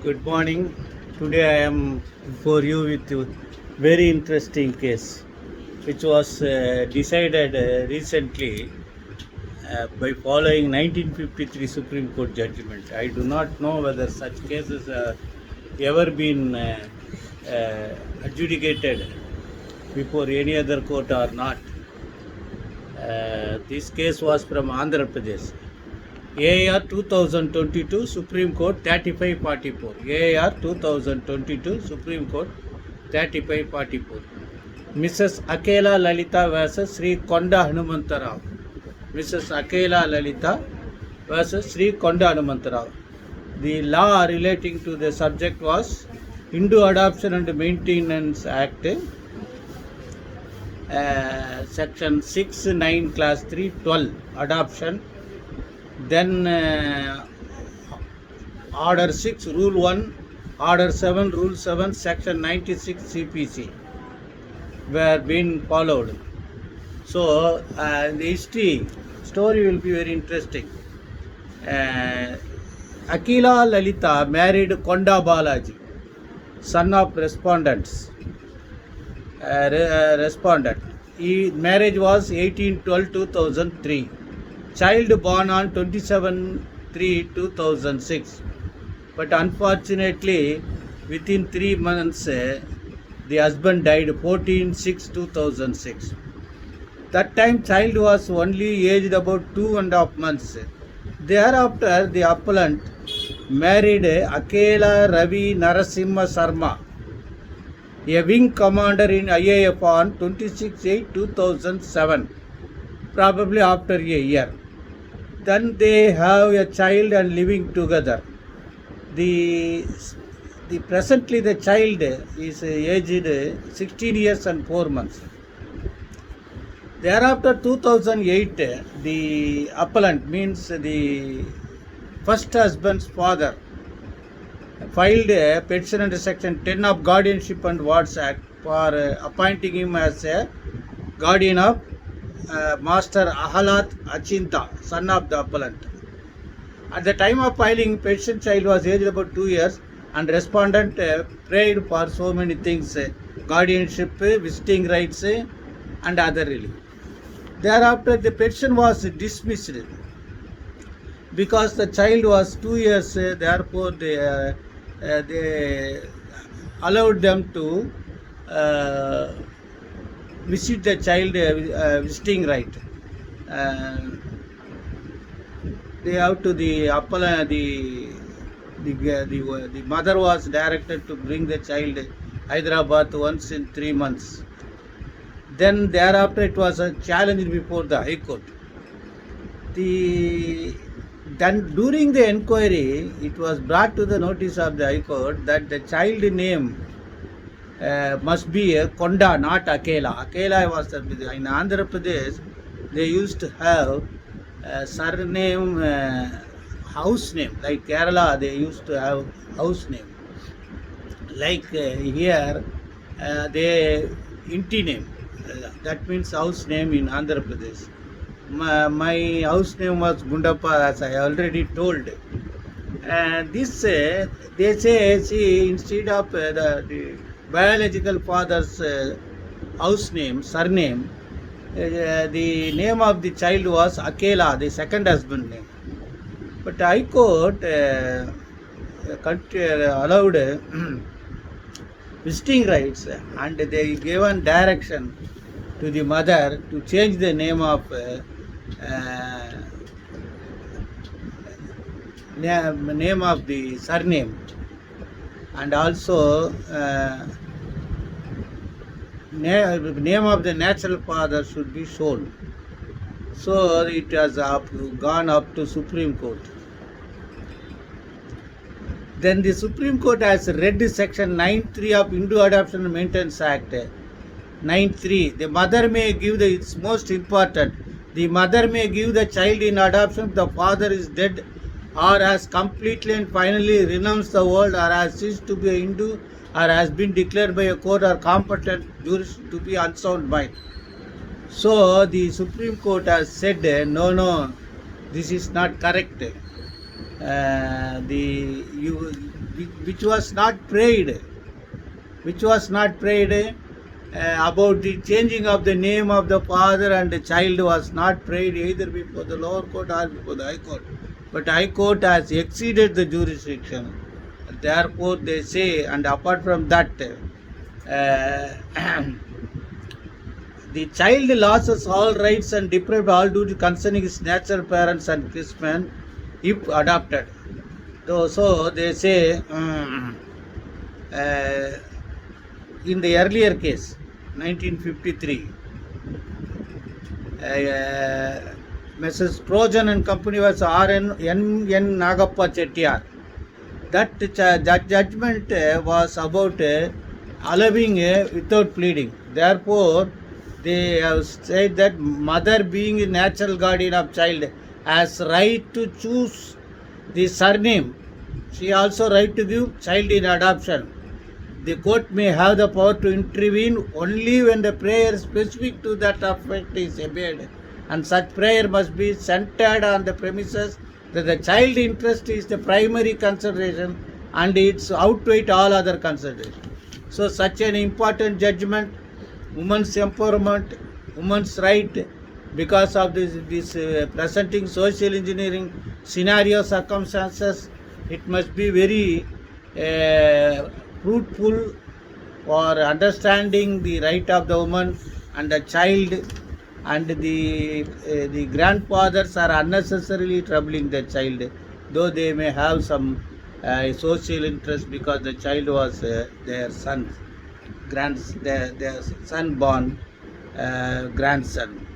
Good morning. Today I am before you with a very interesting case, which was decided recently by following 1953 Supreme Court judgment. I do not know whether such cases have ever been adjudicated before any other court or not. This case was from Andhra Pradesh. AR 2022 Supreme Court 3544. AR 2022 Supreme Court 3544. Mrs. Akela Lalita versus Sri Konda Hanumantarao. Mrs. Akela Lalita versus Sri Konda Hanumantarao. The law relating to the subject was Hindu Adoption and Maintenance Act, Section 6, 9, Class 3, 12, Adoption. Then Order 6, Rule 1, Order 7, Rule 7, Section 96 CPC were being followed. So the story will be very interesting. Akila Lalita married Konda Balaji, son of respondents. Respondent. Marriage was 18/12/2003. Child born on 27/3/2006. But unfortunately, within 3 months, the husband died 14/6/2006. That time, child was only aged about 2.5 months. Thereafter, the appellant married Akela Ravi Narasimha Sarma, a wing commander in IAF on 26/8/2007, probably after a year. Then they have a child and living together. Presently the child is aged 16 years and 4 months. Thereafter 2008, the appellant, means the first husband's father, filed a petition under Section 10 of Guardianship and Wards Act for appointing him as a guardian of Master Ahalat Achinta, son of the appellant. At the time of filing, petition child was aged about 2 years and respondent prayed for so many things, guardianship, visiting rights and other relief. Thereafter the petition was dismissed because the child was 2 years, therefore they allowed them to visit the child visiting right. They have to the mother was directed to bring the child Hyderabad once in 3 months. Then thereafter it was a challenge before the High Court. Then during the inquiry, it was brought to the notice of the High Court that the child name must be Konda, not Akela. Akela was in Andhra Pradesh. They used to have surname, house name. Like Kerala, they used to have house name. Like here, they Inti name. That means house name in Andhra Pradesh. My house name was Gundappa, as I already told. And this, they say, see, instead of the biological father's house name, surname, the name of the child was Akela, the second husband name. But High Court allowed visiting rights, and they given direction to the mother to change the name of the surname, and also name of the natural father should be shown. So it has gone up to Supreme Court. Then the Supreme Court has read Section 9(3) of Hindu Adoption and Maintenance Act. 9(3). The mother may give it's most important. The mother may give the child in adoption if the father is dead or has completely and finally renounced the world, or has ceased to be a Hindu, or has been declared by a court or competent jurisdiction to be unsound mind. So the Supreme Court has said, no, this is not correct. which was not prayed, about the changing of the name of the father and the child was not prayed either before the lower court or before the high court. But high court has exceeded the jurisdiction. Therefore, they say, and apart from that, the child loses all rights and deprived all duty concerning his natural parents and kinsmen if adopted. So they say, in the earlier case, 1953, Mrs. Trojan and Company was R.N. Nagappa Chettiar. That judgment was about allowing without pleading. Therefore, they have said that mother, being a natural guardian of child, has right to choose the surname. She also right to give child in adoption. The court may have the power to intervene only when the prayer specific to that effect is made, and such prayer must be centered on the premises that the child interest is the primary consideration and it's outweigh all other considerations. So such an important judgment, women's empowerment, women's right, because of this presenting social engineering scenario circumstances, it must be very fruitful for understanding the right of the woman and the child, and the grandfathers are unnecessarily troubling the child, though they may have some social interest because the child was their son, their son born grandson.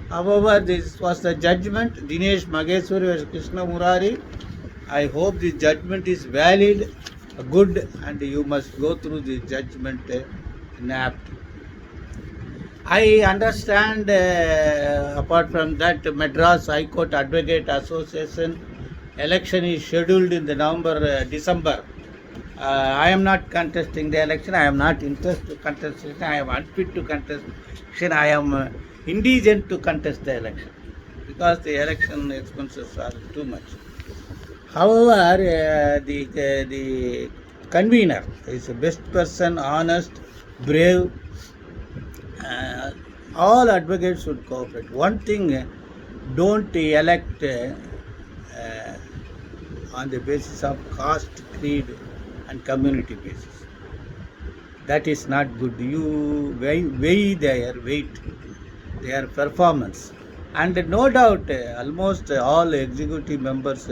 However, this was the judgment. Dinesh Mageshwari versus Krishna Murari. I hope the judgment is valid, good, and you must go through the judgment napped. I understand, apart from that, Madras High Court Advocate Association election is scheduled in the December. I am not contesting the election. I am not interested to contest it. I am unfit to contest election. I am indigent to contest the election because the election expenses are too much. However, the convener is the best person, honest, brave. All advocates should cooperate. One thing, don't elect on the basis of caste, creed, and community basis. That is not good. You weigh their weight, their performance. And no doubt, almost all executive members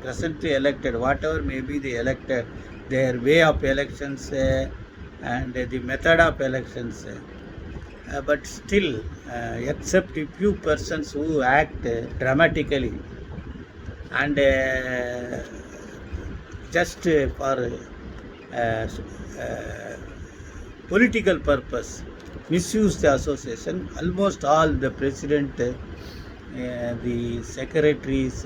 presently elected, whatever may be the elected, their way of elections and the method of elections, but still, except a few persons who act dramatically and just for political purpose, misuse the association. Almost all the president, the secretaries,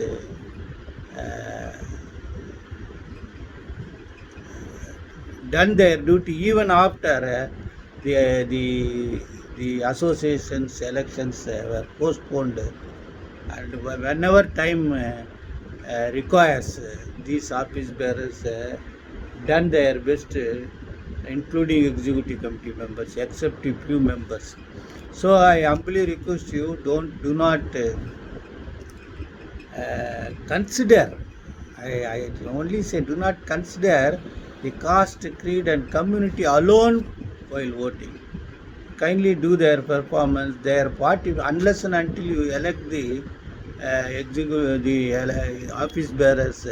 done their duty even after the association's elections were postponed, and whenever time requires, these office bearers done their best, including executive committee members, except a few members. So I humbly request you, do not consider, I only say do not consider the caste, creed and community alone while voting. Kindly do their performance, their party, unless and until you elect the office bearers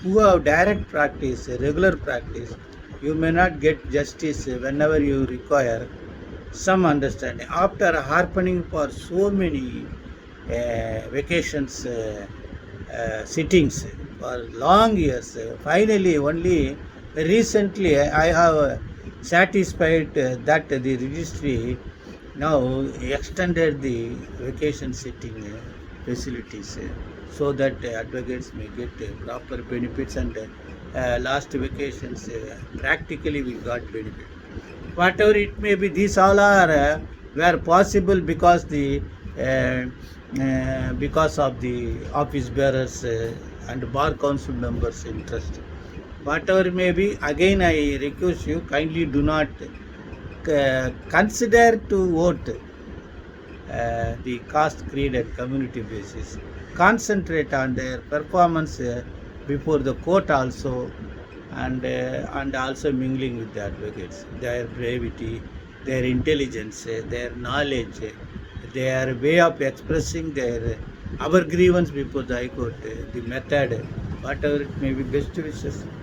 who have direct practice, regular practice. You may not get justice whenever you require some understanding. After harping for so many vacations, sittings for long years, finally only recently I have satisfied that the registry now extended the vacation sitting facilities so that advocates may get proper benefits, and last vacations practically we got benefit. Whatever it may be, these all are were possible because of the office bearers and bar council members' interest. whatever it may be, again I request you, kindly do not consider to vote the caste, creed and community basis. Concentrate on their performance before the court also, and also mingling with the advocates, their bravery, their intelligence, their knowledge, their way of expressing their our grievance before the High Court, the method, whatever it may be. Best wishes.